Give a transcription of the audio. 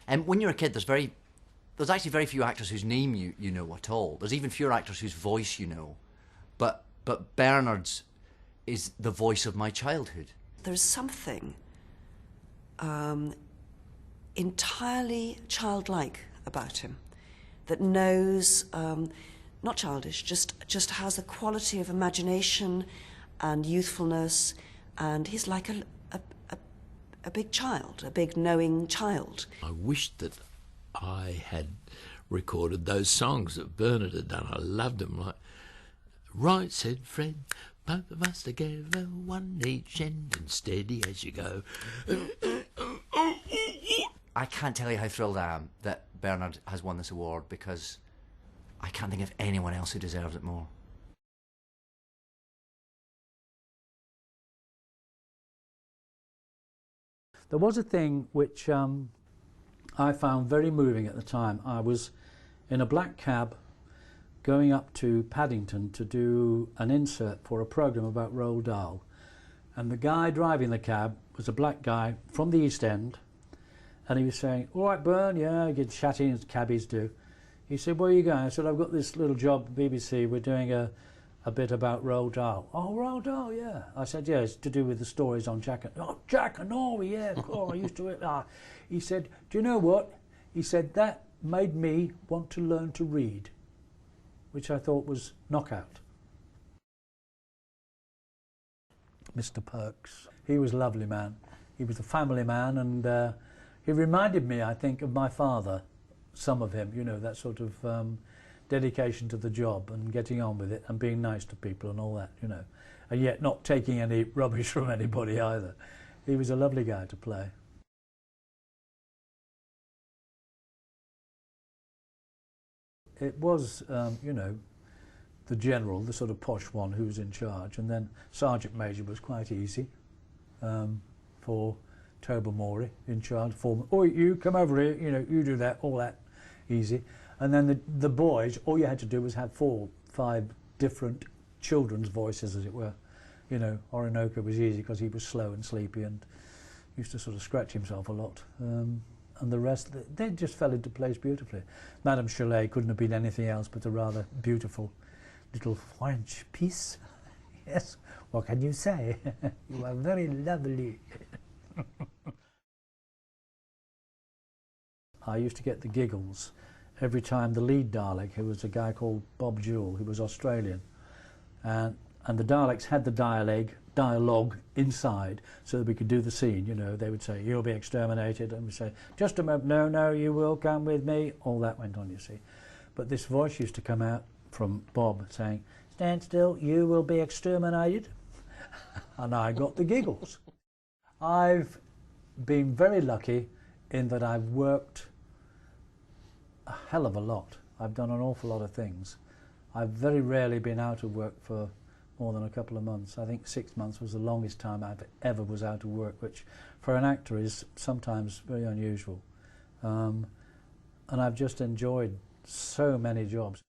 And when you're a kid, there's actually very few actors whose name you know at all. There's even fewer actors whose voice you know. But Bernard's is the voice of my childhood. There's something entirely childlike about him that knows, not childish, just has a quality of imagination and youthfulness, and he's like a big child, a big knowing child. I wished that I had recorded those songs that Bernard had done. I loved them. Like, right, said Fred, both of us together, one each end, and steady as you go. I can't tell you how thrilled I am that Bernard has won this award, because I can't think of anyone else who deserves it more. There was a thing which I found very moving at the time. I was in a black cab going up to Paddington to do an insert for a programme about Roald Dahl, and the guy driving the cab was a black guy from the East End, and he was saying, "All right, Bern, yeah," he gets chatting as cabbies do. He said, "Where are you going?" I said, "I've got this little job at BBC, we're doing a bit about Roald Dahl." "Oh, Roald Dahl, yeah." I said, "Yeah, it's to do with the stories on Jack and..." "Oh, Jack and Norrie, yeah, of course, I used to..." He said, "Do you know what?" He said, "That made me want to learn to read," which I thought was knockout. Mr. Perks, he was a lovely man. He was a family man, and he reminded me, I think, of my father, some of him, you know, that sort of dedication to the job and getting on with it and being nice to people and all that, you know, and yet not taking any rubbish from anybody either. He was a lovely guy to play. It was, you know, the general, the sort of posh one who was in charge, and then Sergeant Major was quite easy for Tobermory in charge. For, "Oh, you come over here, you know, you do that," all that, easy. And then the boys, all you had to do was have 4, 5 different children's voices, as it were. You know, Orinoco was easy because he was slow and sleepy and used to sort of scratch himself a lot. And the rest, they just fell into place beautifully. Madame Chalet couldn't have been anything else but a rather beautiful little French piece. Yes, what can you say? You are very lovely. I used to get the giggles every time the lead Dalek, who was a guy called Bob Jewell, who was Australian, and the Daleks had the dialogue inside so that we could do the scene. You know, they would say, "You'll be exterminated," and we say, "Just a moment, no, no, you will come with me." All that went on, you see. But this voice used to come out from Bob saying, "Stand still, you will be exterminated." And I got the giggles. I've been very lucky in that I've worked a hell of a lot. I've done an awful lot of things. I've very rarely been out of work for more than a couple of months. I think 6 months was the longest time I've ever was out of work, which for an actor is sometimes very unusual. And I've just enjoyed so many jobs.